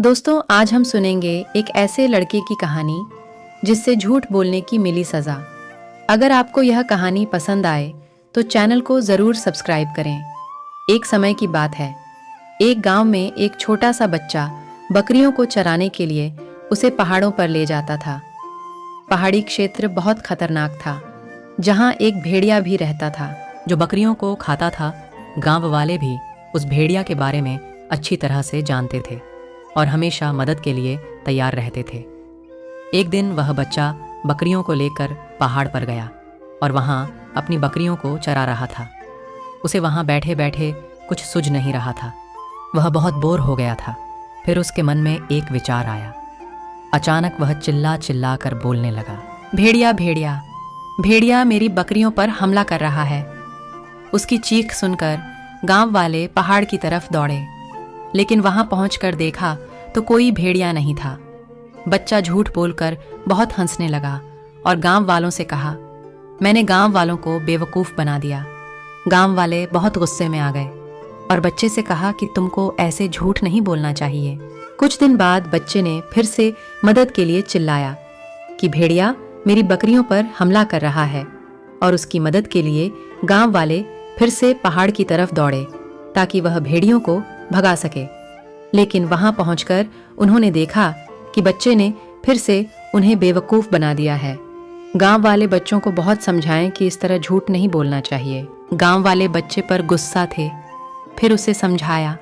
दोस्तों, आज हम सुनेंगे एक ऐसे लड़के की कहानी जिससे झूठ बोलने की मिली सजा। अगर आपको यह कहानी पसंद आए तो चैनल को जरूर सब्सक्राइब करें। एक समय की बात है, एक गांव में एक छोटा सा बच्चा बकरियों को चराने के लिए उसे पहाड़ों पर ले जाता था। पहाड़ी क्षेत्र बहुत खतरनाक था, जहां एक भेड़िया भी रहता था जो बकरियों को खाता था। गांव वाले भी उस भेड़िया के बारे में अच्छी तरह से जानते थे और हमेशा मदद के लिए तैयार रहते थे। एक दिन वह बच्चा बकरियों को लेकर पहाड़ पर गया और वहां अपनी बकरियों को चरा रहा था। उसे वहां बैठे बैठे कुछ सूझ नहीं रहा था। वह बहुत बोर हो गया था। फिर उसके मन में एक विचार आया। अचानक वह चिल्ला चिल्ला कर बोलने लगा, भेड़िया भेड़िया भेड़िया मेरी बकरियों पर हमला कर रहा है। उसकी चीख सुनकर गांव वाले पहाड़ की तरफ दौड़े, लेकिन वहां पहुंचकर देखा तो कोई भेड़िया नहीं था। बच्चा झूठ बोलकर बहुत हंसने लगा और गांव वालों से कहा, मैंने गांव वालों को बेवकूफ़ बना दिया। गांव वाले बहुत गुस्से में आ गए और बच्चे से कहा कि तुमको ऐसे झूठ नहीं बोलना चाहिए। कुछ दिन बाद बच्चे ने फिर से मदद के लिए चिल्लाया कि भेड़िया मेरी बकरियों पर हमला कर रहा है, और उसकी मदद के लिए गांव वाले फिर से पहाड़ की तरफ दौड़े ताकि वह भेड़ियों को भगा सके। लेकिन वहां पहुंचकर उन्होंने देखा कि बच्चे ने फिर से उन्हें बेवकूफ़ बना दिया है। गांव वाले बच्चों को बहुत समझाएं कि इस तरह झूठ नहीं बोलना चाहिए। गांव वाले बच्चे पर गुस्सा थे, फिर उसे समझाया।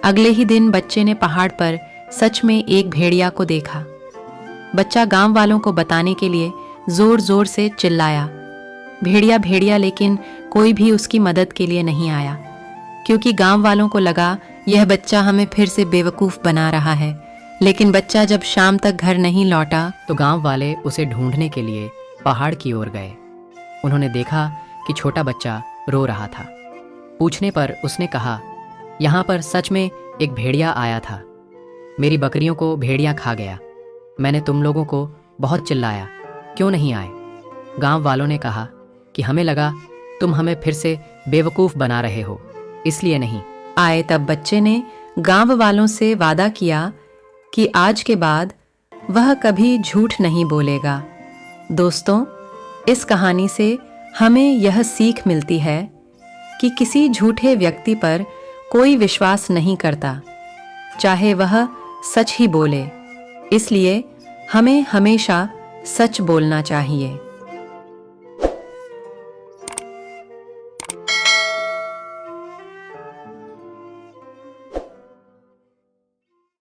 अगले ही दिन बच्चे ने पहाड़ पर सच में एक भेड़िया को देखा। बच्चा गांव वालों को बताने के लिए जोर जोर से चिल्लाया, भेड़िया भेड़िया, लेकिन कोई भी उसकी मदद के लिए नहीं आया, क्योंकि गांव वालों को लगा यह बच्चा हमें फिर से बेवकूफ़ बना रहा है। लेकिन बच्चा जब शाम तक घर नहीं लौटा तो गांव वाले उसे ढूंढने के लिए पहाड़ की ओर गए। उन्होंने देखा कि छोटा बच्चा रो रहा था। पूछने पर उसने कहा, यहाँ पर सच में एक भेड़िया आया था। मेरी बकरियों को भेड़िया खा गया। मैंने तुम लोगों को बहुत चिल्लाया, क्यों नहीं आए? गांव वालों ने कहा कि हमें लगा तुम हमें फिर से बेवकूफ़ बना रहे हो, इसलिए नहीं आए। तब बच्चे ने गांव वालों से वादा किया कि आज के बाद वह कभी झूठ नहीं बोलेगा। दोस्तों, इस कहानी से हमें यह सीख मिलती है कि किसी झूठे व्यक्ति पर कोई विश्वास नहीं करता, चाहे वह सच ही बोले। इसलिए हमें हमेशा सच बोलना चाहिए।